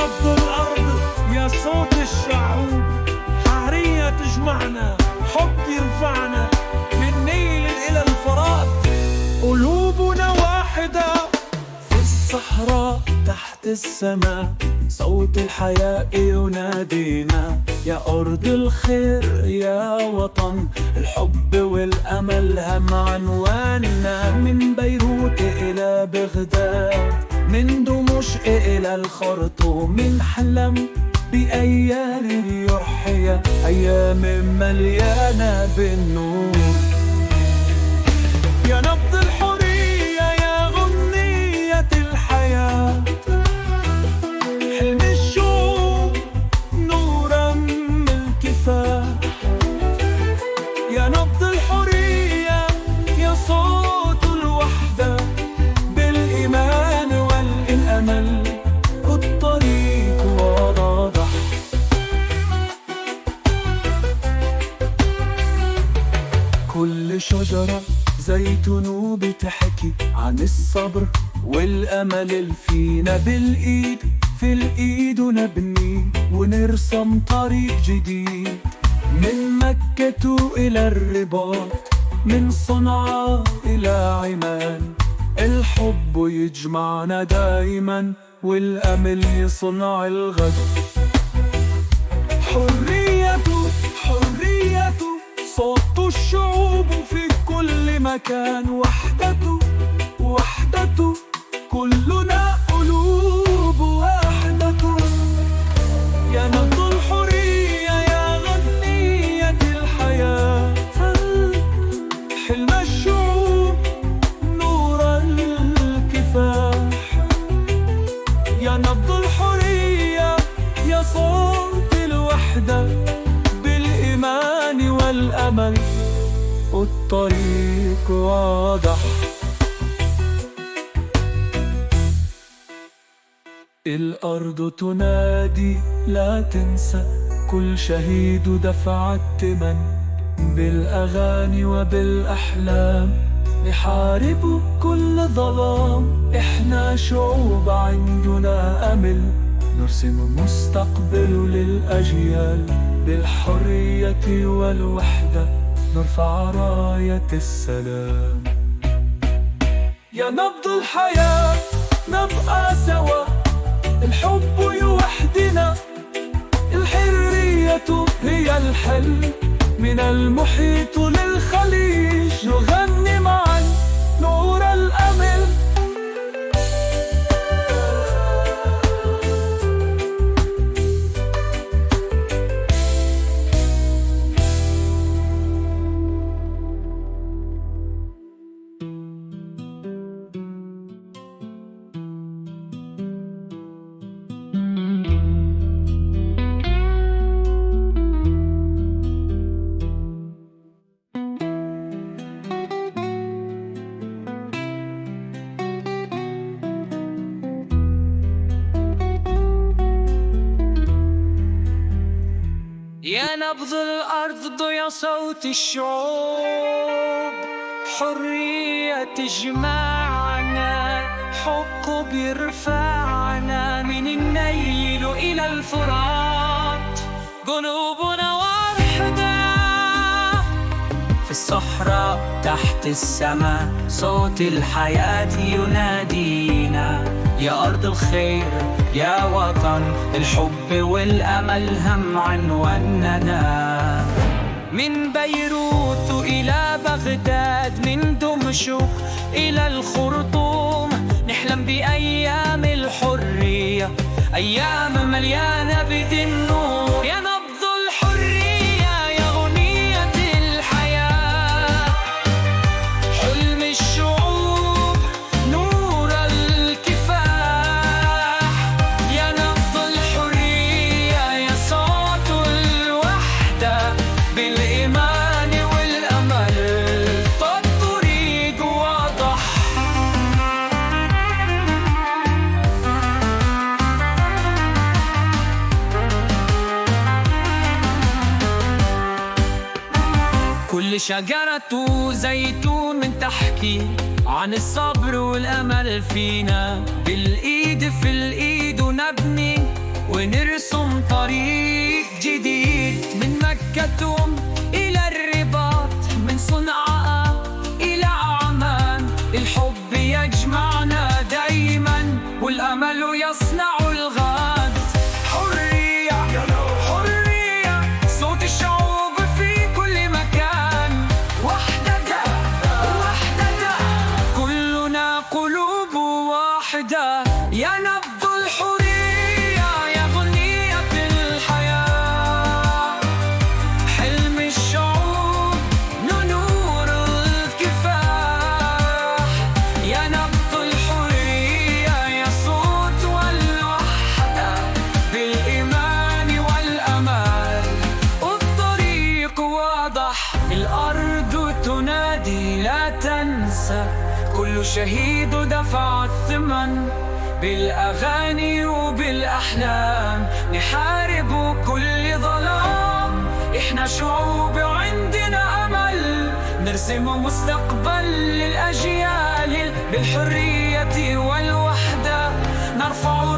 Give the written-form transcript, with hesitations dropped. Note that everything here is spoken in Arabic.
نبض الأرض يا صوت الشعوب، حرية تجمعنا، حب يرفعنا من النيل إلى الفرات. قلوبنا واحدة في الصحراء تحت السماء، صوت الحياة ينادينا. يا أرض الخير يا وطن، الحب والأمل هم عنواننا. من بيروت إلى بغداد، من دمشق إلى الخرطوم، نحلم بأيام يحيى، أيام مليانة بالنور. يا نبض الحرية يا غنية الحياة، حلم الشوق نورا من الكفاح. يا نبض الحرية يا صوت الوحدة، بالإيمان والأمل الطريق واضح. كل شجرة زيتون بتحكي عن الصبر والأمل اللي فينا. بالإيد في الإيد ونبني ونرسم طريق جديد، من مكة إلى الرباط، من صنعاء إلى عمان. الحب يجمعنا دايما والأمل يصنع الغد. حريته حريته صوت الشعوب في كل مكان. وحدته وحدته كلنا قلوب وحدته. يا نبض الحرية يا غنية الحياة، حلم الشعوب نور الكفاح. يا نبض الحرية يا صوت الوحدة، بالإيمان والأمل الطريق واضح. الأرض تنادي لا تنسى، كل شهيد دفع الثمن. بالأغاني وبالأحلام نحارب كل ظلام. إحنا شعوب عندنا أمل، نرسم مستقبل للأجيال. بالحرية والوحدة نرفع راية السلام. يا نبض الحياة نبقى سوا، الحب يوحدنا. الحرية هي الحل، من المحيط للخليج نغني معا نور الأمل. يا نبض الأرض يا صوت الشعوب، حرية تجمعنا، حق بيرفعنا. من النيل إلى الفرات قلوبنا واحدة. في الصحراء تحت السماء صوت الحياة ينادينا. يا أرض الخير يا وطن، الحب والأمل هم عنواننا. من بيروت إلى بغداد، من دمشق إلى الخرطوم، نحلم بأيام الحرية، أيام مليانة بالنور. يا نبض الحرية يا غنية الحياة، حلم الشعوب نور الكفاح. يا نبض الحرية يا صوت الوحدة، بالإيمان والأمل الطريق واضح. كل شجرة زيتون تحكي عن الصبر والأمل فينا. بالإيد في الإيد ونبني ونرسم طريق جديد من مكة إلى الرباط، من صنعاء إلى عمان. الحب يجمعنا دايما والأمل يصنع الغد. حرية حرية صوت الشعوب في كل مكان. وحدة وحدة كلنا قلوب واحدة. يا نبض الحرية يا بنية الحياة، حلم الشعوب نور الكفاح. يا نبض الحرية يا صوت والوحدة، بالإيمان والأمل الطريق واضح. الأرض تنادي لا تنسى، كل شهيد دفع الثمن. بالأغاني وبالأحلام نحارب كل ظلام. إحنا شعوب عندنا أمل، نرسم مستقبل للأجيال. بالحرية والوحدة نرفع